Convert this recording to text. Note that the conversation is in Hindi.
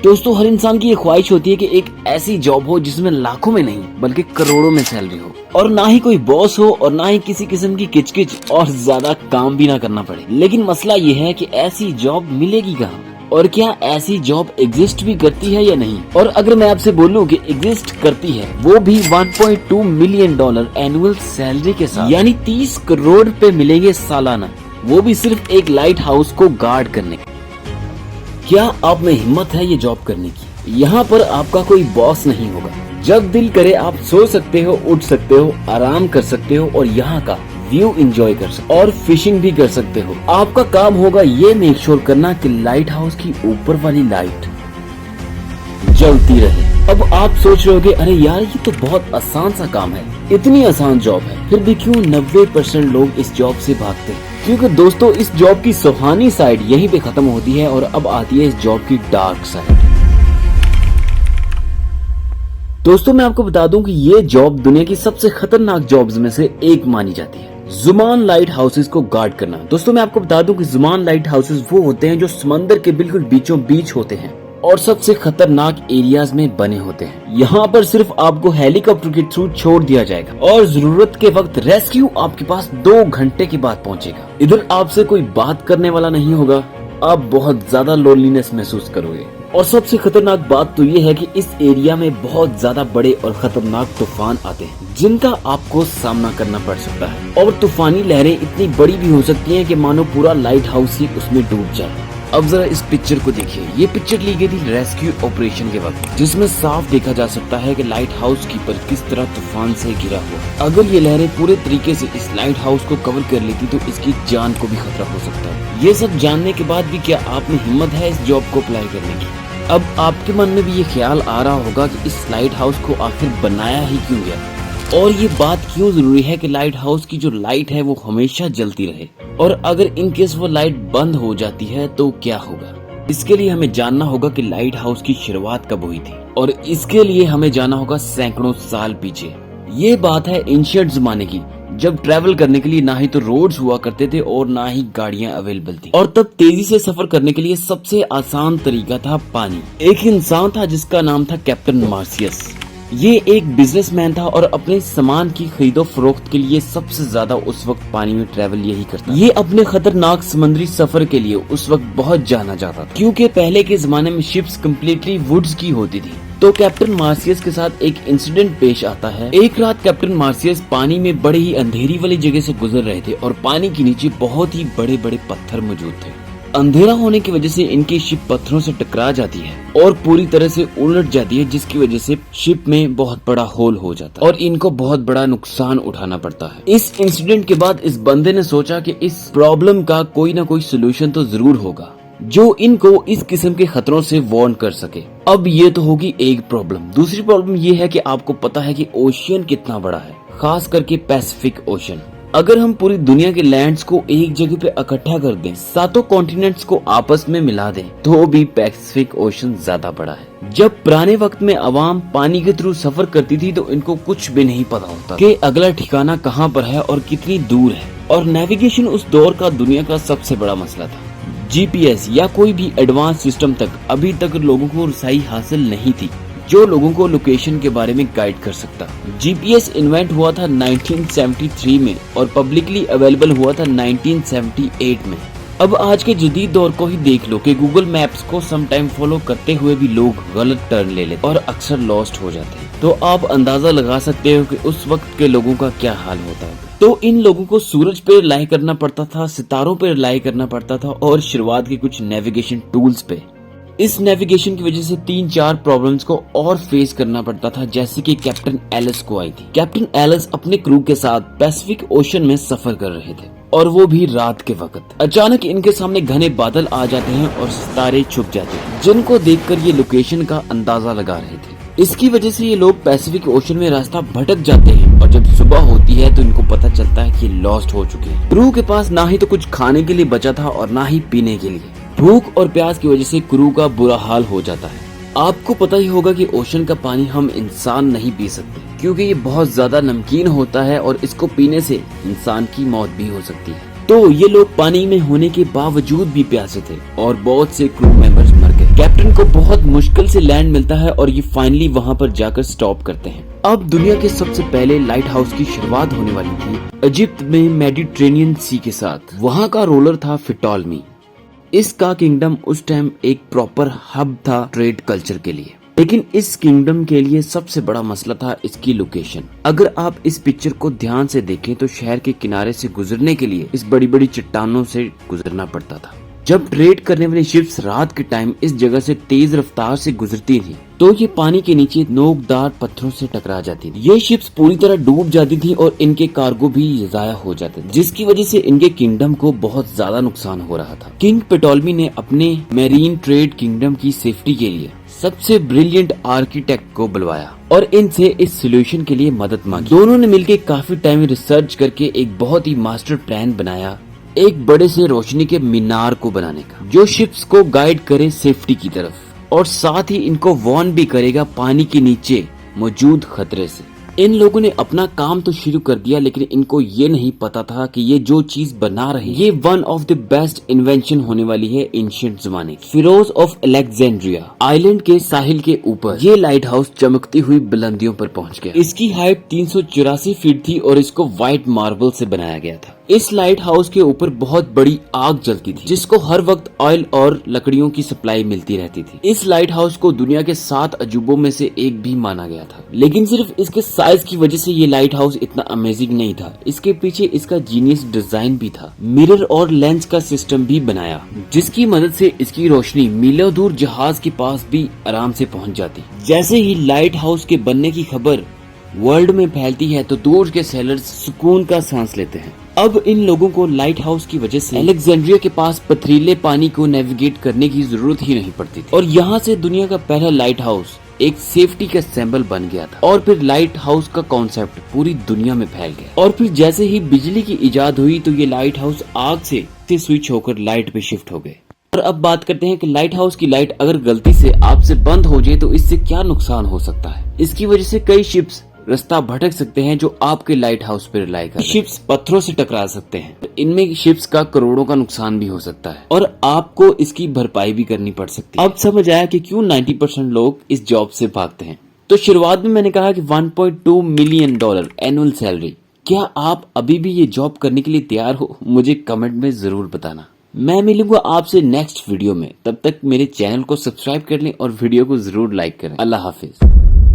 दोस्तों हर इंसान की ये ख्वाहिश होती है कि एक ऐसी जॉब हो जिसमें लाखों में नहीं बल्कि करोड़ों में सैलरी हो और ना ही कोई बॉस हो और ना ही किसी किस्म की किचकिच और ज्यादा काम भी ना करना पड़े। लेकिन मसला ये है कि ऐसी जॉब मिलेगी कहाँ और क्या ऐसी जॉब एग्जिस्ट भी करती है या नहीं। और अगर मैं आपसे बोलूं कि एग्जिस्ट करती है वो भी 1.2 मिलियन डॉलर एनुअल सैलरी के साथ, यानी 30 करोड़ रुपए मिलेंगे सालाना, वो भी सिर्फ एक लाइट हाउस को गार्ड करने। क्या आप में हिम्मत है ये जॉब करने की? यहाँ पर आपका कोई बॉस नहीं होगा। जब दिल करे आप सो सकते हो, उठ सकते हो, आराम कर सकते हो और यहाँ का व्यू एंजॉय कर सकते हो और फिशिंग भी कर सकते हो। आपका काम होगा ये मेक श्योर करना कि लाइट हाउस की ऊपर वाली लाइट जलती रहे। अब आप सोच रहे होगे अरे यार ये तो बहुत आसान सा काम है, इतनी आसान जॉब है, फिर भी क्यों 90% लोग इस जॉब से भागते हैं? क्योंकि दोस्तों इस जॉब की सुहानी साइड यहीं पे खत्म होती है और अब आती है इस जॉब की डार्क साइड। दोस्तों मैं आपको बता दूं कि ये जॉब दुनिया की सबसे खतरनाक जॉब्स में से एक मानी जाती है, जुमान लाइट हाउसेस को गार्ड करना। दोस्तों मैं आपको बता दूं कि जुमान लाइट हाउसेस वो होते हैं जो समंदर के बिल्कुल बीचों बीच होते हैं और सबसे खतरनाक एरियाज में बने होते हैं। यहाँ पर सिर्फ आपको हेलीकॉप्टर के थ्रू छोड़ दिया जाएगा और जरूरत के वक्त रेस्क्यू आपके पास 2 घंटे के बाद पहुँचेगा। इधर आपसे कोई बात करने वाला नहीं होगा, आप बहुत ज्यादा लोनलीनेस महसूस करोगे। और सबसे खतरनाक बात तो ये है कि इस एरिया में बहुत ज्यादा बड़े और खतरनाक तूफान आते हैं जिनका आपको सामना करना पड़ सकता है और तूफानी लहरें इतनी बड़ी भी हो सकती हैं कि मानो पूरा लाइट हाउस ही उसमें डूब जाए। अब जरा इस पिक्चर को देखिए, ये पिक्चर ली गई थी रेस्क्यू ऑपरेशन के वक्त, जिसमें साफ देखा जा सकता है कि लाइट हाउस कीपर किस तरह तूफान से घिरा हुआ। अगर ये लहरें पूरे तरीके से इस लाइट हाउस को कवर कर लेती तो इसकी जान को भी खतरा हो सकता है। ये सब जानने के बाद भी क्या आप में हिम्मत है इस जॉब को अप्लाई करने की? अब आपके मन में भी ये ख्याल आ रहा होगा कि इस लाइट हाउस को आखिर बनाया ही क्यों गया और ये बात क्यों जरूरी है कि लाइट हाउस की जो लाइट है वो हमेशा जलती रहे, और अगर इनकेस वो लाइट बंद हो जाती है तो क्या होगा। इसके लिए हमें जानना होगा कि लाइट हाउस की शुरुआत कब हुई थी और इसके लिए हमें जाना होगा सैकड़ों साल पीछे। ये बात है एंशिएंट जमाने की, जब ट्रैवल करने के लिए ना ही तो रोड्स हुआ करते थे और ना ही गाड़ियां अवेलेबल थी, और तब तेजी से सफर करने के लिए सबसे आसान तरीका था पानी। एक इंसान था जिसका नाम था कैप्टन मार्सियस। ये एक बिजनेसमैन था और अपने सामान की खरीदो फरोख्त के लिए सबसे ज्यादा उस वक्त पानी में ट्रैवल यही करता। ये अपने खतरनाक समुद्री सफर के लिए उस वक्त बहुत जाना जाता था क्योंकि पहले के जमाने में शिप्स कम्प्लीटली वुड्स की होती थी। तो कैप्टन मार्सियस के साथ एक इंसिडेंट पेश आता है। एक रात कैप्टन मार्सियस पानी में बड़े ही अंधेरी वाली जगह से गुजर रहे थे और पानी के नीचे बहुत ही बड़े बड़े पत्थर मौजूद थे। अंधेरा होने की वजह से इनकी शिप पत्थरों से टकरा जाती है और पूरी तरह से उलट जाती है, जिसकी वजह से शिप में बहुत बड़ा होल हो जाता है और इनको बहुत बड़ा नुकसान उठाना पड़ता है। इस इंसिडेंट के बाद इस बंदे ने सोचा कि इस प्रॉब्लम का कोई ना कोई सोल्यूशन तो जरूर होगा जो इनको इस किस्म के खतरों से वार्न कर सके। अब ये तो होगी एक प्रॉब्लम। दूसरी प्रॉब्लम ये है कि आपको पता है कि ओशियन कितना बड़ा है, खास करके पैसिफिक ओशन। अगर हम पूरी दुनिया के लैंड्स को एक जगह पे इकट्ठा कर दें, 7 कॉन्टिनेंट्स को आपस में मिला दें, तो भी पैसिफिक ओशन ज्यादा बड़ा है। जब पुराने वक्त में अवाम पानी के थ्रू सफर करती थी तो इनको कुछ भी नहीं पता होता कि अगला ठिकाना कहाँ पर है और कितनी दूर है, और नेविगेशन उस दौर का दुनिया का सबसे बड़ा मसला था। जीपीएस या कोई भी एडवांस सिस्टम तक अभी तक लोगों को रसाई हासिल नहीं थी जो लोगों को लोकेशन के बारे में गाइड कर सकता। जीपीएस इन्वेंट हुआ था 1973 में और पब्लिकली अवेलेबल हुआ था 1978 में। अब आज के जदीद दौर को ही देख लो कि गूगल मैप्स को सम टाइम फॉलो करते हुए भी लोग गलत टर्न ले लेते और अक्सर लॉस्ट हो जाते हैं। तो आप अंदाजा लगा सकते हो कि उस वक्त के लोगों का क्या हाल होता है। तो इन लोगों को सूरज पे रिलाई करना पड़ता था, सितारों पे रिलाई करना पड़ता था और शुरुआत के कुछ नेविगेशन टूल्स पे। इस नेविगेशन की वजह से 3-4 प्रॉब्लम्स को और फेस करना पड़ता था, जैसे कि कैप्टन एलिस को आई थी। कैप्टन एलिस अपने क्रू के साथ पैसिफिक ओशन में सफर कर रहे थे और वो भी रात के वक्त। अचानक इनके सामने घने बादल आ जाते हैं और सितारे छुप जाते हैं, जिनको देखकर ये लोकेशन का अंदाजा लगा रहे थे। इसकी वजह से ये लोग पैसिफिक ओशन में रास्ता भटक जाते हैं और जब सुबह होती है तो इनको पता चलता है कि लॉस्ट हो चुके हैं। क्रू के पास ना ही तो कुछ खाने के लिए बचा था और ना ही पीने के लिए। भूख और प्यास की वजह से क्रू का बुरा हाल हो जाता है। आपको पता ही होगा कि ओशन का पानी हम इंसान नहीं पी सकते क्योंकि ये बहुत ज्यादा नमकीन होता है और इसको पीने से इंसान की मौत भी हो सकती है। तो ये लोग पानी में होने के बावजूद भी प्यासे थे और बहुत से क्रू मेंबर्स मर गए। कैप्टन इनको बहुत मुश्किल से लैंड मिलता है और ये फाइनली वहाँ पर जाकर स्टॉप करते हैं। अब दुनिया के सबसे पहले लाइट हाउस की शुरुआत होने वाली थी इजिप्ट में मेडिटेरेनियन सी के साथ। वहाँ का रूलर था फिटोलमी। इसका किंगडम उस टाइम एक प्रॉपर हब था ट्रेड कल्चर के लिए, लेकिन इस किंगडम के लिए सबसे बड़ा मसला था इसकी लोकेशन। अगर आप इस पिक्चर को ध्यान से देखें तो शहर के किनारे से गुजरने के लिए इस बड़ी बड़ी चट्टानों से गुजरना पड़ता था। जब ट्रेड करने वाली शिप्स रात के टाइम इस जगह से तेज रफ्तार से गुजरती थी तो ये पानी के नीचे नोकदार पत्थरों से टकरा जाती थी। ये शिप्स पूरी तरह डूब जाती थी और इनके कार्गो भी जाया हो जाते थे, जिसकी वजह से इनके किंगडम को बहुत ज्यादा नुकसान हो रहा था। किंग प्टोलेमी ने अपने मैरीन ट्रेड किंगडम की सेफ्टी के लिए सबसे ब्रिलियंट आर्किटेक्ट को बुलवाया और इनसे इस सोल्यूशन के लिए मदद मांगी। दोनों ने मिलकर काफी टाइम रिसर्च करके एक बहुत ही मास्टर प्लान बनाया, एक बड़े से रोशनी के मीनार को बनाने का, जो शिप्स को गाइड करे सेफ्टी की तरफ और साथ ही इनको वार्न भी करेगा पानी के नीचे मौजूद खतरे से। इन लोगों ने अपना काम तो शुरू कर दिया, लेकिन इनको ये नहीं पता था कि ये जो चीज बना रहे ये one of the best invention होने वाली है एंशिएंट जमाने की। फिरोज ऑफ अलेक्जेंड्रिया आइलैंड के साहिल के ऊपर ये लाइट हाउस चमकती हुई बुलंदियों पर पहुंच गया। इसकी हाइट 384 फीट थी और इसको व्हाइट मार्बल से बनाया गया था। इस लाइट हाउस के ऊपर बहुत बड़ी आग जलती थी, जिसको हर वक्त ऑयल और लकड़ियों की सप्लाई मिलती रहती थी। इस लाइट हाउस को दुनिया के 7 अजूबों में से एक भी माना गया था, लेकिन सिर्फ इसके साइज की वजह से ये लाइट हाउस इतना अमेजिंग नहीं था। इसके पीछे इसका जीनियस डिजाइन भी था। मिरर और लेंस का सिस्टम भी बनाया, जिसकी मदद से इसकी रोशनी मीलों दूर जहाज के पास भी आराम से पहुंच जाती। जैसे ही लाइट हाउस के बनने की खबर वर्ल्ड में फैलती है तो दूर के सेलर्स सुकून का सांस लेते हैं। अब इन लोगों को लाइट हाउस की वजह से अलेक्जेंड्रिया के पास पथरीले पानी को नेविगेट करने की जरूरत ही नहीं पड़ती थी और यहाँ से दुनिया का पहला लाइट हाउस एक सेफ्टी का सिंबल बन गया था। और फिर लाइट हाउस का कॉन्सेप्ट पूरी दुनिया में फैल गया। और फिर जैसे ही बिजली की इजाद हुई तो ये लाइट हाउस आग से स्विच होकर लाइट पे शिफ्ट हो गए। और अब बात करते हैं कि लाइट हाउस की लाइट अगर गलती से आपसे बंद हो जाए तो इससे क्या नुकसान हो सकता है। इसकी वजह से कई शिप्स रास्ता भटक सकते हैं जो आपके लाइट हाउस पर रिलाई कर रहे हैं। शिप्स पत्थरों से टकरा सकते हैं, इनमें शिप्स का करोड़ों का नुकसान भी हो सकता है और आपको इसकी भरपाई भी करनी पड़ सकती है। अब समझ आया कि क्यों 90% लोग इस जॉब से भागते हैं। तो शुरुआत में मैंने कहा कि $1.2 मिलियन एनुअल सैलरी। क्या आप अभी भी ये जॉब करने के लिए तैयार हो? मुझे कमेंट में जरूर बताना। मैं मिलूंगा आपसे नेक्स्ट वीडियो में। तब तक मेरे चैनल को सब्सक्राइब कर लें और वीडियो को जरूर लाइक करें। अल्लाह हाफिज।